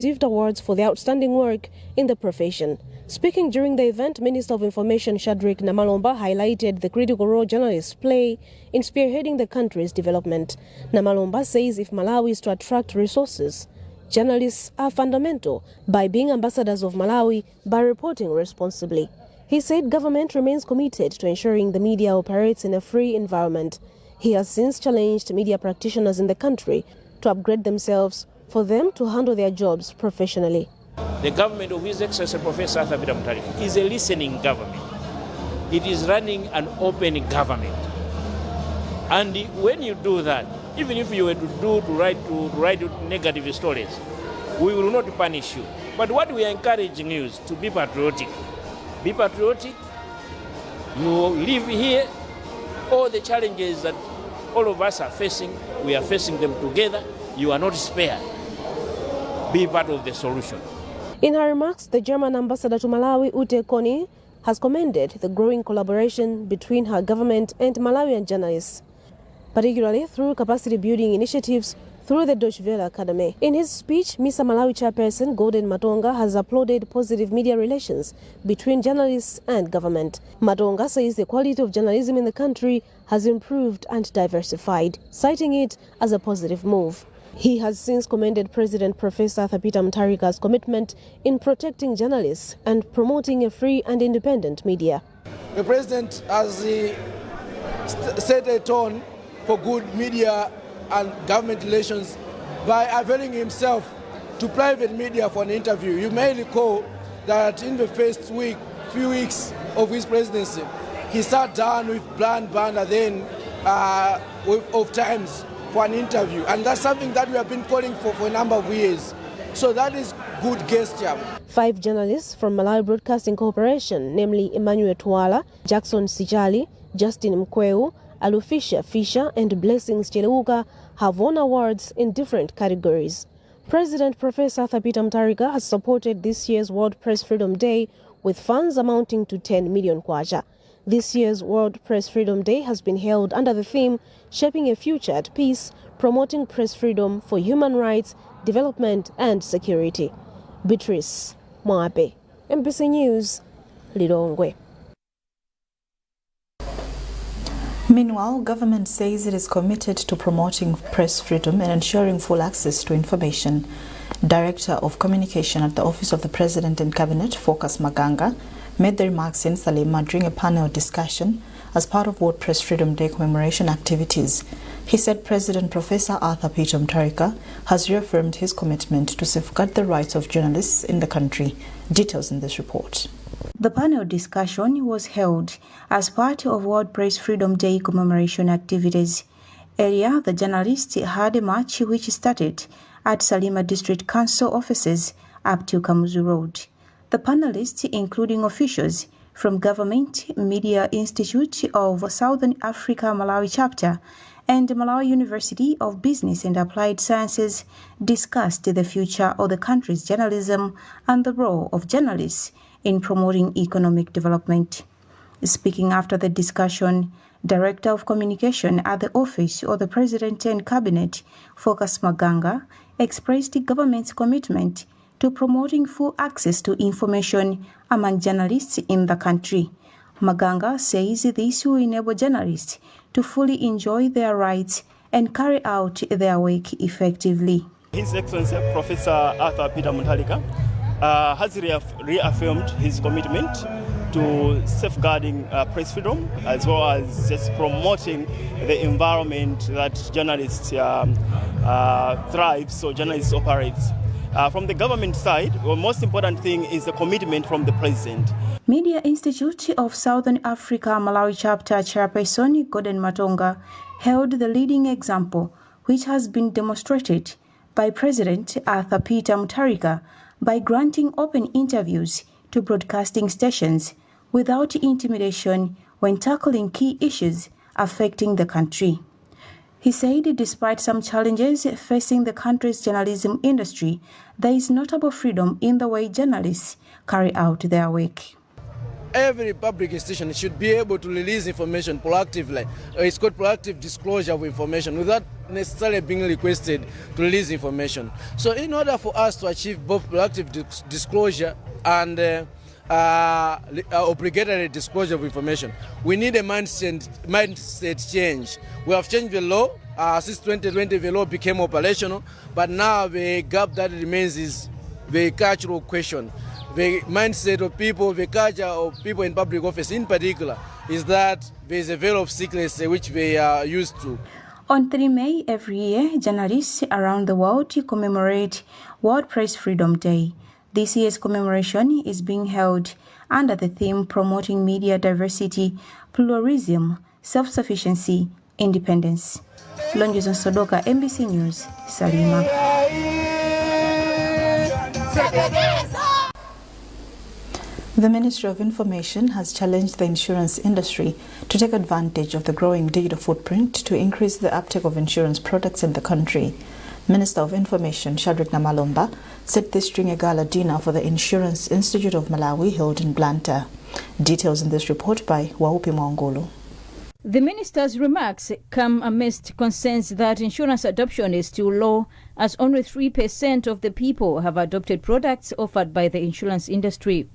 received awards for their outstanding work in the profession. Speaking during the event, Minister of Information Shadrack Namalomba highlighted the critical role journalists play in spearheading the country's development. Namalomba says if Malawi is to attract resources, journalists are fundamental by being ambassadors of Malawi by reporting responsibly. He said government remains committed to ensuring the media operates in a free environment. He has since challenged media practitioners in the country to upgrade themselves for them to handle their jobs professionally. The government of His Excellency Professor Arthur Peter Mutharika is a listening government. It is running an open government. And when you do that, even if you were to write negative stories, we will not punish you. But what we are encouraging you is to be patriotic. Be patriotic. You live here. All the challenges that all of us are facing, we are facing them together. You are not spared. Be part of the solution. In her remarks, the German ambassador to Malawi, Ute Koni, has commended the growing collaboration between her government and Malawian journalists, particularly through capacity building initiatives through the Deutsche Welle Academy. In his speech, Mr. Malawi chairperson Gordon Matonga has applauded positive media relations between journalists and government. Matonga says the quality of journalism in the country has improved and diversified, citing it as a positive move. He has since commended President Professor Arthur Peter Mutharika's commitment in protecting journalists and promoting a free and independent media. The President has set a tone for good media and government relations by availing himself to private media for an interview. You may recall that in the first few weeks of his presidency, he sat down with Bland Banda then of Times for an interview, and that's something that we have been calling for a number of years. So that is good gesture. 5 journalists from Malawi Broadcasting Corporation, namely Emmanuel Twala, Jackson Sijali, Justin Mkweu, Alufisha Fisher and Blessings Cheleuka, have won awards in different categories. President Professor Arthur Peter Mutharika has supported this year's World Press Freedom Day with funds amounting to 10 million kwacha. This year's World Press Freedom Day has been held under the theme Shaping a Future at Peace, Promoting Press Freedom for Human Rights, Development and Security. Beatrice Mwape, Mbc News, Lilongwe. Meanwhile, government says it is committed to promoting press freedom and ensuring full access to information. Director of Communication at the Office of the President and Cabinet, Focus Maganga, made the remarks in Salima during a panel discussion as part of World Press Freedom Day commemoration activities. He said President Professor Arthur Peter Mutharika has reaffirmed his commitment to safeguard the rights of journalists in the country. Details in this report. The panel discussion was held as part of World Press Freedom Day commemoration activities. Earlier, the journalists had a march which started at Salima District Council offices up to Kamuzu Road. The panelists, including officials from Government Media Institute of Southern Africa Malawi Chapter and Malawi University of Business and Applied Sciences, discussed the future of the country's journalism and the role of journalists in promoting economic development. Speaking after the discussion, Director of Communication at the Office of the President and Cabinet, Focus Maganga, expressed the government's commitment to promoting full access to information among journalists in the country. Maganga says this will enable journalists to fully enjoy their rights and carry out their work effectively. His Excellency Professor Arthur Peter Mutharika has reaffirmed his commitment to safeguarding press freedom as well as just promoting the environment that journalists thrive, so journalists operate. From the government side, the most important thing is the commitment from the President. Media Institute of Southern Africa Malawi Chapter Chairperson Gordon Matonga held the leading example, which has been demonstrated by President Arthur Peter Mutharika by granting open interviews to broadcasting stations without intimidation when tackling key issues affecting the country. He said despite some challenges facing the country's journalism industry, there is notable freedom in the way journalists carry out their work. every public institution should be able to release information proactively. It's called proactive disclosure of information without necessarily being requested to release information. So in order for us to achieve both proactive disclosure and obligatory disclosure of information, we need a mindset change. We have changed the law. Since 2020, the law became operational, but now the gap that remains is the cultural question. The mindset of people, the culture of people in public office in particular, is that there is a veil of secrecy which they are used to. On 3 May every year, journalists around the world commemorate World Press Freedom Day. This year's commemoration is being held under the theme Promoting Media Diversity, Pluralism, Self-Sufficiency, Independence. Lonjison Sodoka, Mbc News, Salima. The Ministry of Information has challenged the insurance industry to take advantage of the growing digital footprint to increase the uptake of insurance products in the country. Minister of Information Shadrack Namalomba said this during a gala dinner for the Insurance Institute of Malawi held in Blantyre. Details in this report by Waupi Mwangolo. The minister's remarks come amidst concerns that insurance adoption is still low, as only 3% of the people have adopted products offered by the insurance industry.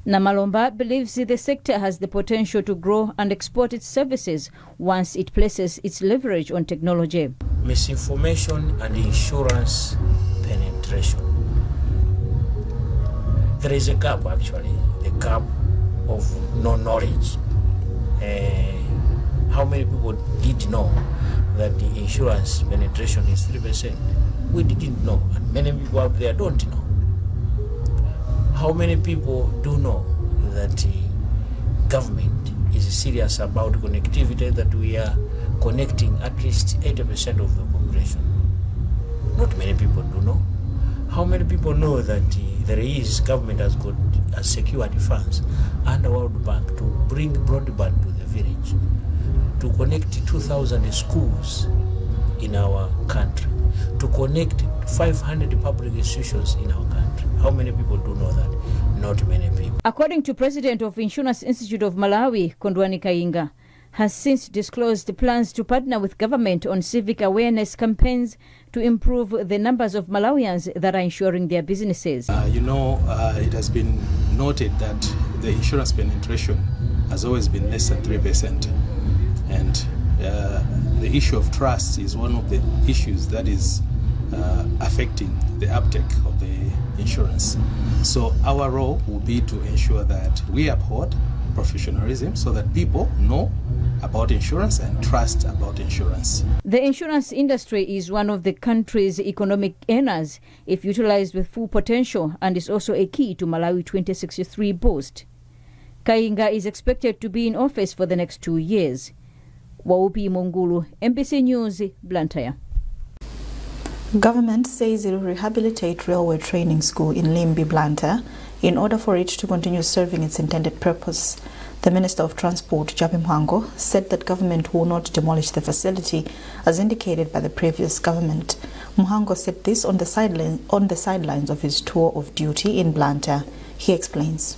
Namalomba believes the sector has the potential to grow and export its services once it places its leverage on technology. Misinformation and insurance penetration. There is a gap, actually, the gap of no knowledge. How many people did know that the insurance penetration is 3%? We didn't know, and many people out there don't know. How many people do know that the government is serious about connectivity, that we are connecting at least 80% of the population? Not many people do know. How many people know that government has secured funds under World Bank to bring broadband to the village, to connect 2,000 schools in our country, to connect 500 public institutions in our country? How many people do know that? Not many people. According to President of Insurance Institute of Malawi, Kondwani Kayinga, has since disclosed the plans to partner with government on civic awareness campaigns to improve the numbers of Malawians that are insuring their businesses. It has been noted that the insurance penetration has always been less than 3%. And the issue of trust is one of the issues that is affecting the uptake of the insurance. So our role will be to ensure that we uphold professionalism so that people know about insurance and trust about insurance. The insurance industry is one of the country's economic earners if utilized with full potential, and is also a key to Malawi 2063 boost. Kayinga is expected to be in office for the next 2 years. Waupi Mongulu, Mbc News, Blantyre. Government says it will rehabilitate railway training school in Limbi, Blantyre, in order for it to continue serving its intended purpose. The Minister of Transport, Jabi Mhango, said that government will not demolish the facility as indicated by the previous government. Mhango said this on the sidelines of his tour of duty in Blantyre. He explains.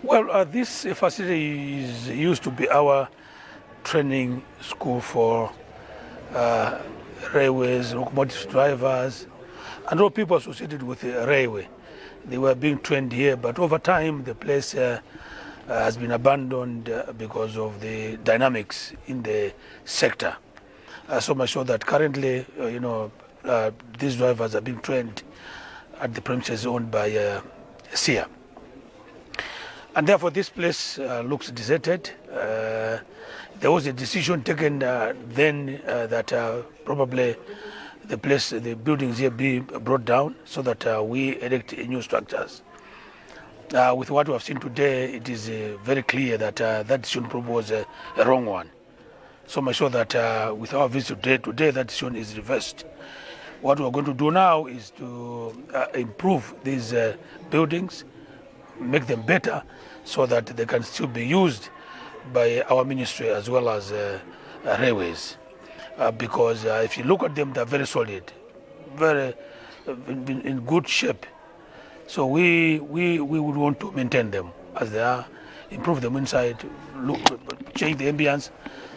Well, this facility used to be our training school for railways, locomotive drivers, and all people associated with the railway. They were being trained here, but over time the place has been abandoned because of the dynamics in the sector. So much so that currently, these drivers are being trained at the premises owned by SIA. And therefore this place looks deserted. There was a decision taken then that probably the buildings here be brought down so that we erect new structures. With what we have seen today, it is very clear that that decision probably was a wrong one. So much so that with our visit today, that decision is reversed. What we are going to do now is to improve these buildings, make them better, so that they can still be used by our ministry as well as railways. Because if you look at them, they're very solid, very in good shape. So we would want to maintain them as they are, improve them inside, change the ambience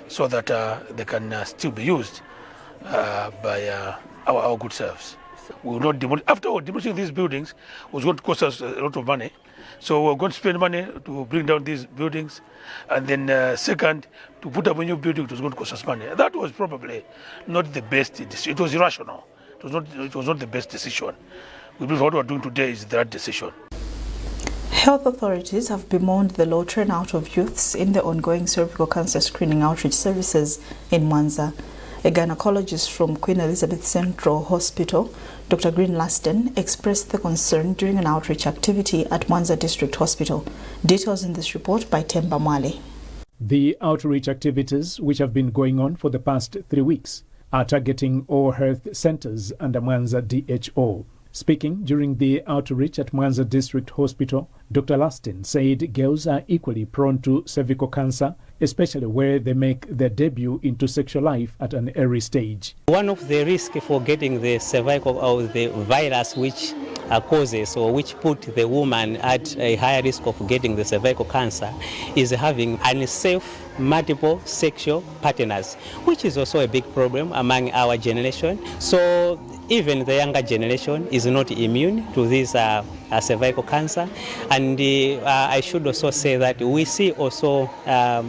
so that they can still be used by our good selves. We will not demolish. After demolishing these buildings, it was going to cost us a lot of money. So we're going to spend money to bring down these buildings, and then second, to put up a new building, it was going to cost us money. That was probably not the best decision. It was irrational. It was not the best decision. We believe what we're doing today is the right decision. Health authorities have bemoaned the low turnout of youths in the ongoing cervical cancer screening outreach services in Mwanza. A gynecologist from Queen Elizabeth Central Hospital, Dr. Green Lasten, expressed the concern during an outreach activity at Mwanza District Hospital. Details in this report by Temba Mwale. The outreach activities, which have been going on for the past 3 weeks, are targeting all health centers under Mwanza DHO. Speaking during the outreach at Mwanza District Hospital, Dr. Lasten said girls are equally prone to cervical cancer, especially where they make their debut into sexual life at an early stage. One of the risks for getting the cervical or the virus which causes or which put the woman at a higher risk of getting the cervical cancer is having unsafe multiple sexual partners, which is also a big problem among our generation. So even the younger generation is not immune to this cervical cancer. And I should also say that we see also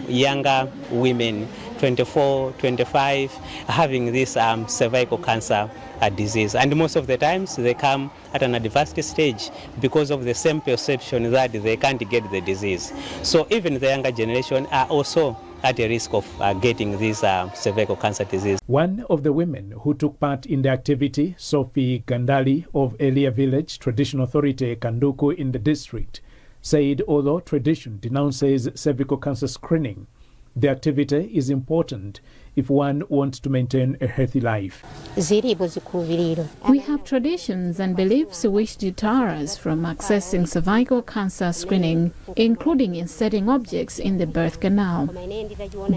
younger women, 24, 25, having this cervical cancer disease. And most of the times they come at an advanced stage because of the same perception that they can't get the disease. So even the younger generation are also at a risk of getting this cervical cancer disease. One of the women who took part in the activity, Sophie Gandali of Elia Village Traditional Authority Kanduku in the district, said although tradition denounces cervical cancer screening, the activity is important if one wants to maintain a healthy life. We have traditions and beliefs which deter us from accessing cervical cancer screening, including inserting objects in the birth canal.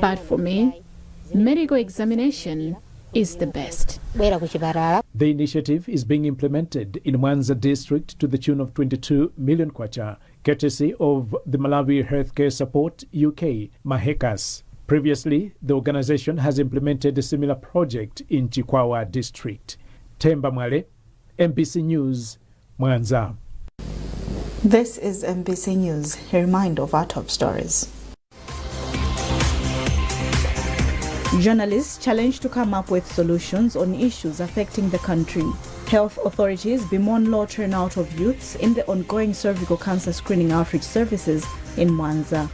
But for me, medical examination is the best. The initiative is being implemented in Mwanza district to the tune of 22 million kwacha, courtesy of the Malawi Healthcare Support UK, Mahekas. Previously, the organization has implemented a similar project in Chikwawa district. Temba Mwale, Mbc News, Mwanza. This is Mbc News. A reminder of our top stories. Journalists challenged to come up with solutions on issues affecting the country. Health authorities bemoan low turnout of youths in the ongoing cervical cancer screening outreach services in Mwanza.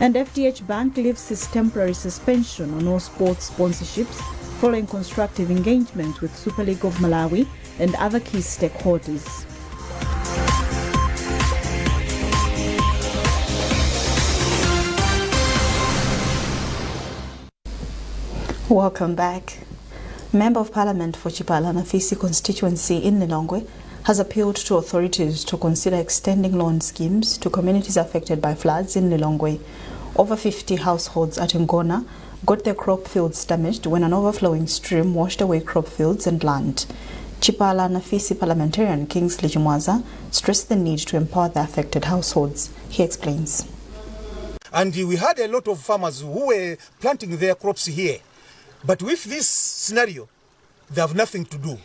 And FDH Bank lifts its temporary suspension on all sports sponsorships following constructive engagement with Super League of Malawi and other key stakeholders. Welcome back. Member of Parliament for Chipala Nafisi constituency in Lilongwe has appealed to authorities to consider extending loan schemes to communities affected by floods in Lilongwe. Over 50 households at Ngona got their crop fields damaged when an overflowing stream washed away crop fields and land. Chipala Nafisi parliamentarian Kingsley Chimwaza stressed the need to empower the affected households. He explains. And we had a lot of farmers who were planting their crops here. But with this scenario, they have nothing to do.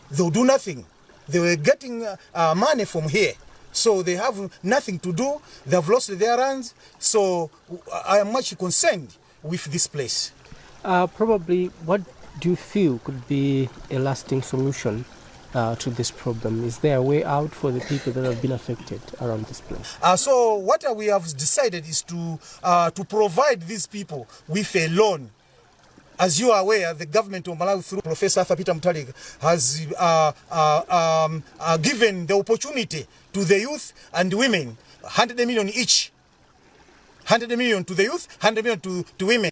They'll do nothing. They were getting money from here. So they have nothing to do. They have lost their lands. So I am much concerned with this place. Probably, what do you feel could be a lasting solution to this problem? Is there a way out for the people that have been affected around this place? So what we have decided is to provide these people with a loan. As you are aware, the government of Malawi through Professor Arthur Peter Mutharika has given the opportunity to the youth and women, 100 million each. 100 million to the youth, 100 million to women.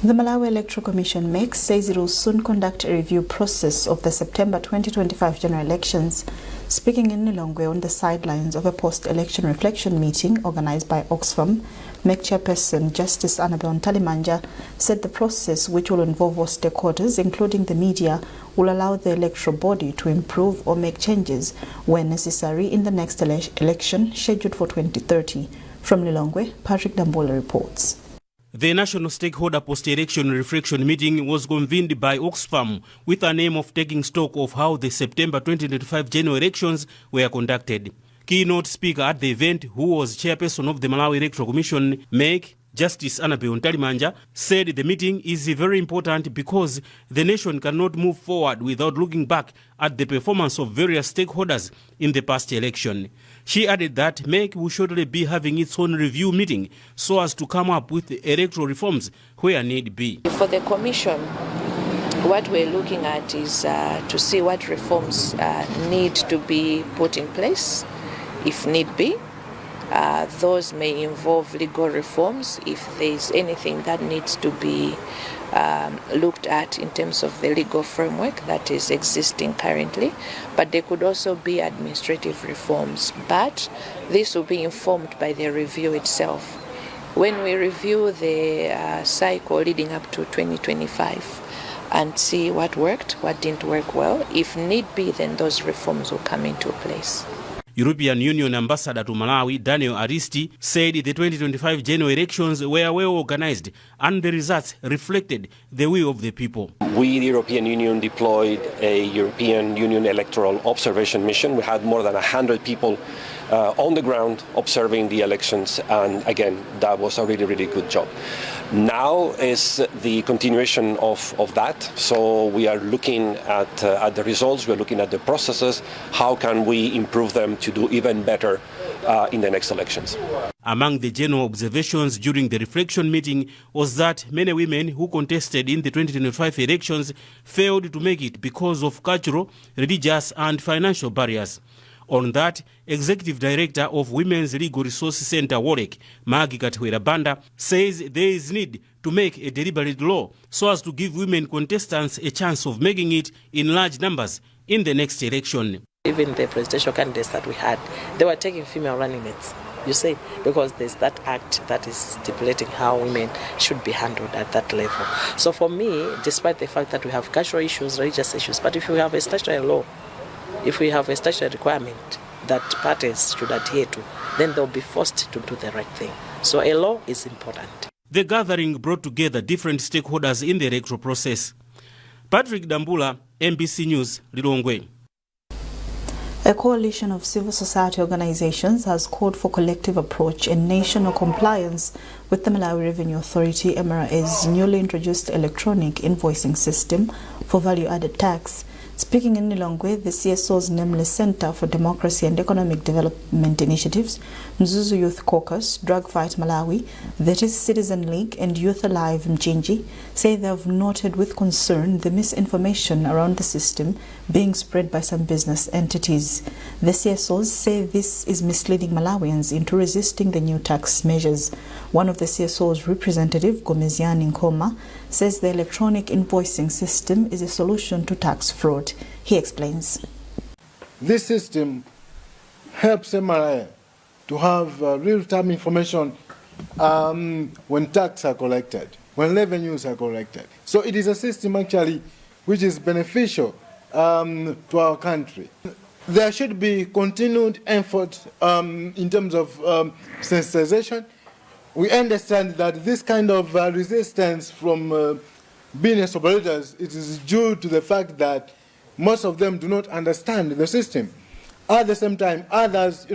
The Malawi Electoral Commission MEC says it will soon conduct a review process of the September 2025 general elections. Speaking in Lilongwe on the sidelines of a post-election reflection meeting organized by Oxfam, MEC Chairperson Justice Annabel Ntalimanja said the process, which will involve all stakeholders, including the media, will allow the electoral body to improve or make changes where necessary in the next election scheduled for 2030. From Lilongwe, Patrick Dambola reports. The National Stakeholder Post-Election Reflection Meeting was convened by Oxfam with an aim of taking stock of how the September 2025 general elections were conducted. Keynote speaker at the event, who was chairperson of the Malawi Electoral Commission, MEC, Justice Annabel Ntalimanja, said the meeting is very important because the nation cannot move forward without looking back at the performance of various stakeholders in the past election. She added that MEC will shortly be having its own review meeting so as to come up with electoral reforms where need be. For the Commission, what we're looking at is to see what reforms need to be put in place, if need be. Those may involve legal reforms if there's anything that needs to be looked at in terms of the legal framework that is existing currently, but there could also be administrative reforms, but this will be informed by the review itself. When we review the cycle leading up to 2025 and see what worked, what didn't work well, if need be, then those reforms will come into place. European Union Ambassador to Malawi, Daniel Aristi, said the 2025 general elections were well organized and the results reflected the will of the people. We, the European Union, deployed a European Union electoral observation mission. We had more than 100 people on the ground observing the elections, and again, that was a really, really good job. Now is the continuation of that. So we are looking at the results, we're looking at the processes, how can we improve them to do even better in the next elections. Among the general observations during the reflection meeting was that many women who contested in the 2025 elections failed to make it because of cultural, religious and financial barriers. On that, Executive Director of Women's Legal Resource Center, Warwick, Magi Katwera Banda, says there is need to make a deliberate law so as to give women contestants a chance of making it in large numbers in the next election. Even the presidential candidates that we had, they were taking female running mates, you see, because there's that act that is stipulating how women should be handled at that level. So for me, despite the fact that we have cultural issues, religious issues, but if we have a statutory law, if we have a statutory requirement that parties should adhere to, then they'll be forced to do the right thing. So a law is important. The gathering brought together different stakeholders in the electoral process. Patrick Dambula, Mbc News, Lilongwe. A coalition of civil society organizations has called for collective approach and national compliance with the Malawi Revenue Authority MRA's newly introduced electronic invoicing system for value-added tax. Speaking in Lilongwe, the CSO's Nameless Center for Democracy and Economic Development Initiatives, Mzuzu Youth Caucus, Drug Fight Malawi, the Citizen League and Youth Alive Mchinji say they have noted with concern the misinformation around the system being spread by some business entities. The CSOs say this is misleading Malawians into resisting the new tax measures. One of the CSO's representative, Gomeziani Nkoma, says the electronic invoicing system is a solution to tax fraud. He explains. This system helps MRA to have real-time information when tax are collected, when revenues are collected. So it is a system actually which is beneficial to our country. There should be continued effort in terms of sensitization. We understand that this kind of resistance from business operators, it is due to the fact that most of them do not understand the system. At the same time, others,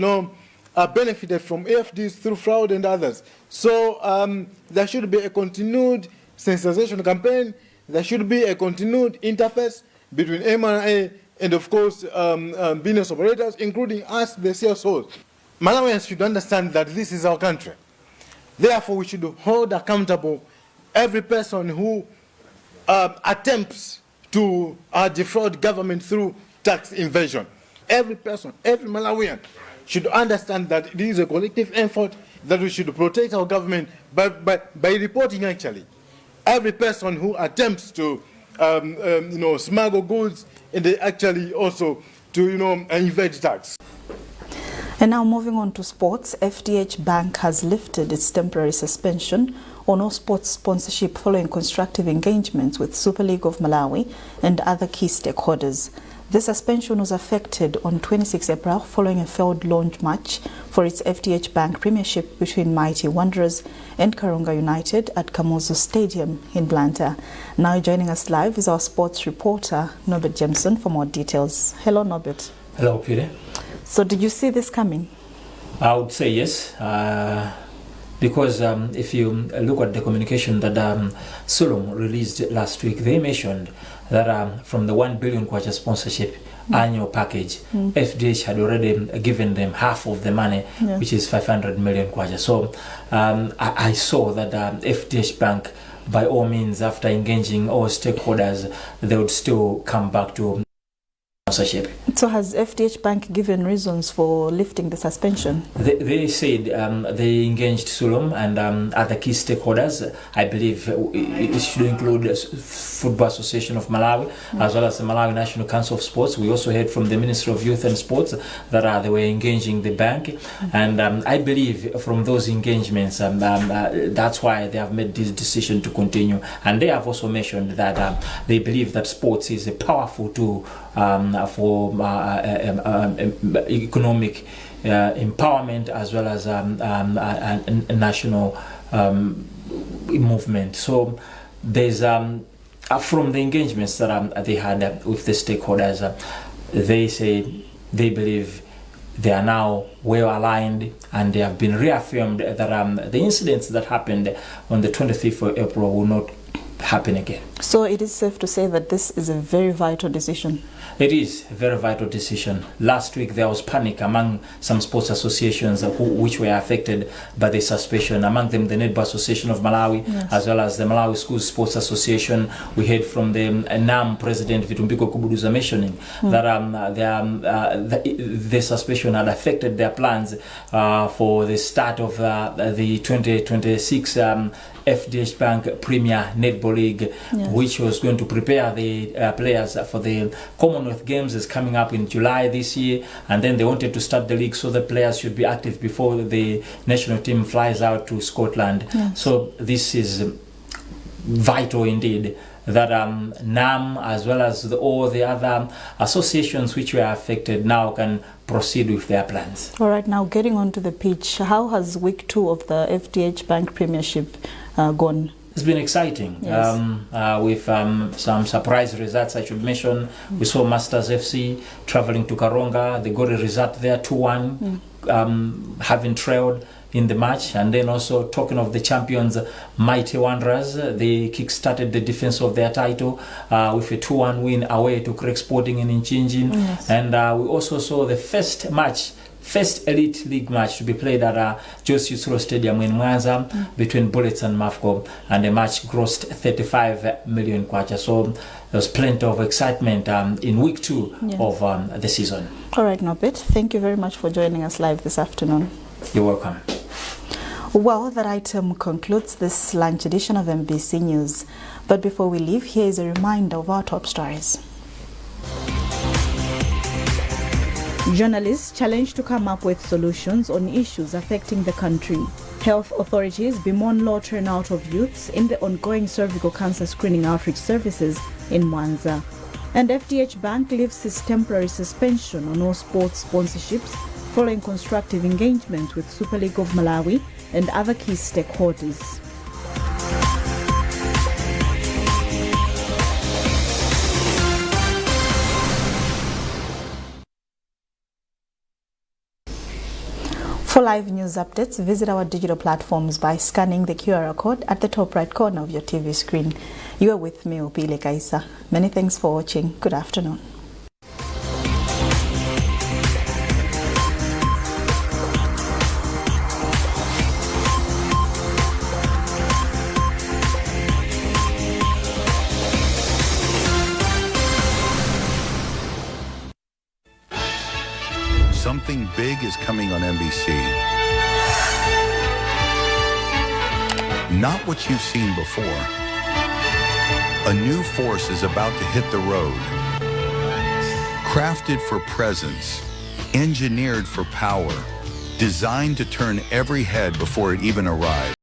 are benefited from AFDs through fraud and others. So there should be a continued sensitization campaign. There should be a continued interface between MRA and, of course, business operators, including us, the CSOs. Malawians should understand that this is our country. Therefore, we should hold accountable every person who attempts to defraud government through tax evasion. Every person, every Malawian should understand that it is a collective effort, that we should protect our government by reporting actually every person who attempts to smuggle goods, and they actually also to evade tax. And now moving on to sports, FDH Bank has lifted its temporary suspension on all sports sponsorship following constructive engagements with Super League of Malawi and other key stakeholders. The suspension was affected on 26 April following a failed launch match for its FDH Bank Premiership between Mighty Wanderers and Karonga United at Kamuzu Stadium in Blantyre. Now joining us live is our sports reporter, Norbert Jameson, for more details. Hello, Norbert. Hello, Peter. So did you see this coming? I would say yes, because if you look at the communication that Solom released last week, they mentioned that from the 1 billion kwacha sponsorship annual package, FDH had already given them half of the money, which is 500 million kwacha. So I saw that FDH Bank, by all means, after engaging all stakeholders, they would still come back to sponsorship. So has FDH Bank given reasons for lifting the suspension? They said they engaged Sulum and other key stakeholders. I believe it should include Football Association of Malawi, as well as the Malawi National Council of Sports. We also heard from the Ministry of Youth and Sports that they were engaging the bank. And I believe from those engagements, that's why they have made this decision to continue. And they have also mentioned that they believe that sports is a powerful tool for economic empowerment as well as national movement. So there's from the engagements that they had with the stakeholders, they say they believe they are now well aligned, and they have been reaffirmed that the incidents that happened on the 25th of April will not happen again. So it is safe to say that this is a very vital decision. It is a very vital decision. Last week there was panic among some sports associations which were affected by the suspension. Among them the Netball Association of Malawi, as well as the Malawi School Sports Association. We heard from the NAM President Vitumbiko Kubuduza mentioning that the suspension had affected their plans for the start of the 2026 FDH Bank Premier Netball League, which was going to prepare the players for the Commonwealth Games is coming up in July this year, and then they wanted to start the league so the players should be active before the national team flies out to Scotland. So this is vital indeed that NAM as well as all the other associations which were affected now can proceed with their plans. All right, now getting onto the pitch, how has week 2 of the FDH Bank Premiership gone? It's been exciting, with some surprise results I should mention. We saw Masters FC traveling to Karonga. They got a result there, 2-1, having trailed in the match. And then also talking of the champions, Mighty Wanderers, they kick-started the defense of their title with a 2-1 win away to Craig Sporting in Inchinjin. And we also saw the first Elite League match to be played at Jose Yusuro Stadium in Mwanza between Bullets and Mafco, and the match grossed 35 million kwacha. So there was plenty of excitement in week 2 of the season. All right, Norbert, thank you very much for joining us live this afternoon. You're welcome. Well, that item concludes this lunch edition of Mbc News. But before we leave, here is a reminder of our top stories. Journalists challenged to come up with solutions on issues affecting the country. Health authorities bemoan low turnout of youths in the ongoing cervical cancer screening outreach services in Mwanza. And FDH Bank lifts its temporary suspension on all sports sponsorships following constructive engagement with Super League of Malawi and other key stakeholders. For live news updates, visit our digital platforms by scanning the QR code at the top right corner of your TV screen. You are with me, Opile Kaisa. Many thanks for watching. Good afternoon. Something big is coming on NBC. Not what you've seen before. A new force is about to hit the road. Crafted for presence, engineered for power, designed to turn every head before it even arrives.